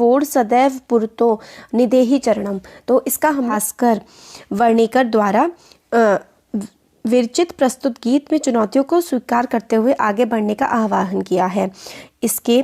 फोड़ सदैव पुरतो निदेहि चरणम। तो इसका हम भास्कर वर्णिकर द्वारा विरचित प्रस्तुत गीत में चुनौतियों को स्वीकार करते हुए आगे बढ़ने का आह्वान किया है। इसके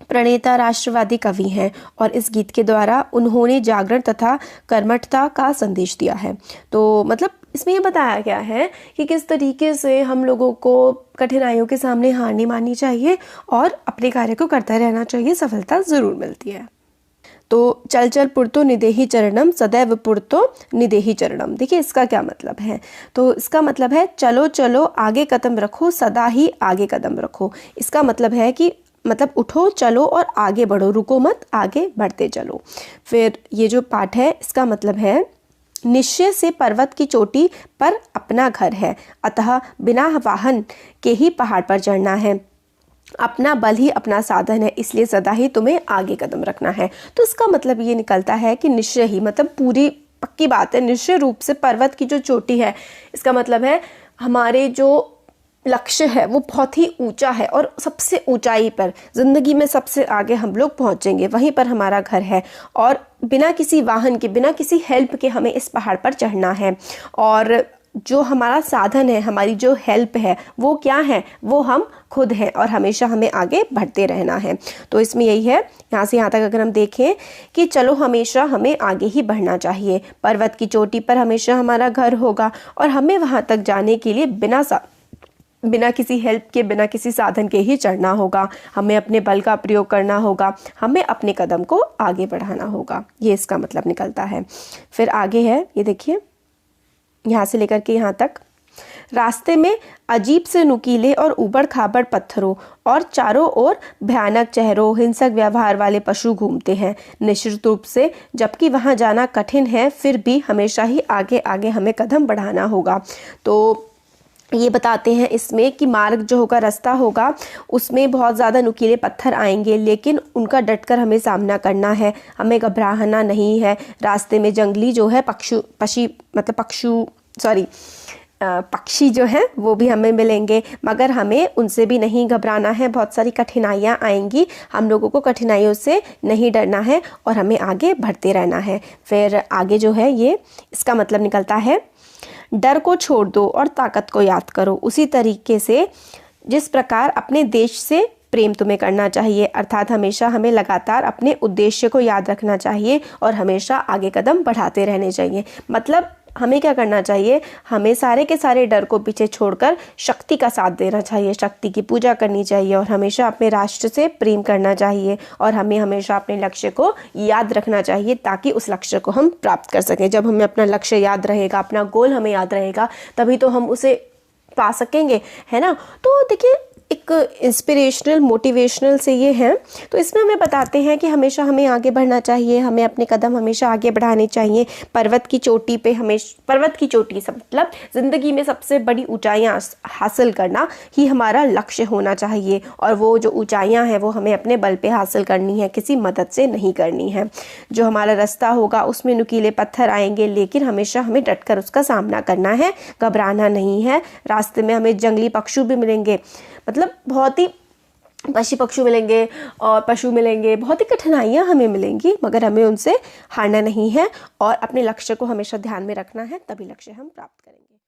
प्रणेता राष्ट्रवादी कवि हैं और इस गीत के द्वारा उन्होंने जागरण तथा कर्मठता का संदेश दिया है। तो मतलब इसमें ये बताया गया है कि किस तरीके से हम लोगों को कठिनाइयों के सामने हार नहीं माननी चाहिए और अपने कार्य को करता रहना चाहिए, सफलता ज़रूर मिलती है। तो चल चल पुरतो निदेहि चरणम सदैव पुरतो निदेहि चरणम। देखिए इसका क्या मतलब है। तो इसका मतलब है चलो चलो आगे कदम रखो, सदा ही आगे कदम रखो। इसका मतलब है कि मतलब उठो चलो और आगे बढ़ो, रुको मत, आगे बढ़ते चलो। फिर ये जो पाठ है इसका मतलब है निश्चय से पर्वत की चोटी पर अपना घर है, अतः बिना वाहन के ही पहाड़ पर चढ़ना है। अपना बल ही अपना साधन है, इसलिए सदा ही तुम्हें आगे कदम रखना है। तो इसका मतलब ये निकलता है कि निश्चय ही मतलब पूरी पक्की बात है, निश्चय रूप से पर्वत की जो चोटी है, इसका मतलब है हमारे जो लक्ष्य है वो बहुत ही ऊंचा है और सबसे ऊंचाई पर ज़िंदगी में सबसे आगे हम लोग पहुंचेंगे, वहीं पर हमारा घर है और बिना किसी वाहन के, बिना किसी हेल्प के हमें इस पहाड़ पर चढ़ना है। और जो हमारा साधन है, हमारी जो हेल्प है वो क्या है, वो हम खुद हैं और हमेशा हमें आगे बढ़ते रहना है। तो इसमें यही है, यहाँ से यहाँ तक अगर हम देखें कि चलो हमेशा हमें आगे ही बढ़ना चाहिए, पर्वत की चोटी पर हमेशा हमारा घर होगा और हमें वहाँ तक जाने के लिए बिना किसी हेल्प के, बिना किसी साधन के ही चढ़ना होगा। हमें अपने बल का प्रयोग करना होगा, हमें अपने कदम को आगे बढ़ाना होगा, ये इसका मतलब निकलता है। फिर आगे है, ये देखिए यहाँ से लेकर के यहाँ तक, रास्ते में अजीब से नुकीले और ऊबड़ खाबड़ पत्थरों और चारों ओर भयानक चेहरों, हिंसक व्यवहार वाले पशु घूमते हैं निश्चित रूप से। जबकि वहाँ जाना कठिन है, फिर भी हमेशा ही आगे आगे हमें कदम बढ़ाना होगा। तो ये बताते हैं इसमें कि मार्ग जो होगा, रास्ता होगा, उसमें बहुत ज़्यादा नुकीले पत्थर आएंगे, लेकिन उनका डटकर हमें सामना करना है, हमें घबराना नहीं है। रास्ते में जंगली जो है पक्षी जो हैं वो भी हमें मिलेंगे, मगर हमें उनसे भी नहीं घबराना है। बहुत सारी कठिनाइयाँ आएंगी, हम लोगों को कठिनाइयों से नहीं डरना है और हमें आगे बढ़ते रहना है। फिर आगे जो है ये इसका मतलब निकलता है, डर को छोड़ दो और ताकत को याद करो, उसी तरीके से जिस प्रकार अपने देश से प्रेम तुम्हें करना चाहिए। अर्थात हमेशा हमें लगातार अपने उद्देश्य को याद रखना चाहिए और हमेशा आगे कदम बढ़ाते रहने चाहिए। मतलब हमें क्या करना चाहिए, हमें सारे के सारे डर को पीछे छोड़कर शक्ति का साथ देना चाहिए, शक्ति की पूजा करनी चाहिए और हमेशा अपने राष्ट्र से प्रेम करना चाहिए और हमें हमेशा अपने लक्ष्य को याद रखना चाहिए ताकि उस लक्ष्य को हम प्राप्त कर सकें। जब हमें अपना लक्ष्य याद रहेगा, अपना गोल हमें याद रहेगा, तभी तो हम उसे पा सकेंगे, है ना। तो देखिए एक इंस्पिरेशनल मोटिवेशनल से ये है, तो इसमें हमें बताते हैं कि हमेशा हमें आगे बढ़ना चाहिए, हमें अपने कदम हमेशा आगे बढ़ाने चाहिए। पर्वत की चोटी पे पर्वत की चोटी से मतलब ज़िंदगी में सबसे बड़ी ऊंचाइयां हासिल करना ही हमारा लक्ष्य होना चाहिए और वो जो ऊंचाइयां हैं वो हमें अपने बल पे हासिल करनी है, किसी मदद से नहीं करनी है। जो हमारा रास्ता होगा उसमें नुकीले पत्थर आएंगे, लेकिन हमेशा हमें डटकर उसका सामना करना है, घबराना नहीं है। रास्ते में हमें जंगली पक्षी भी मिलेंगे, मतलब बहुत ही पशु मिलेंगे और पशु मिलेंगे, बहुत ही कठिनाइयाँ हमें मिलेंगी, मगर हमें उनसे हारना नहीं है और अपने लक्ष्य को हमेशा ध्यान में रखना है, तभी लक्ष्य हम प्राप्त करेंगे।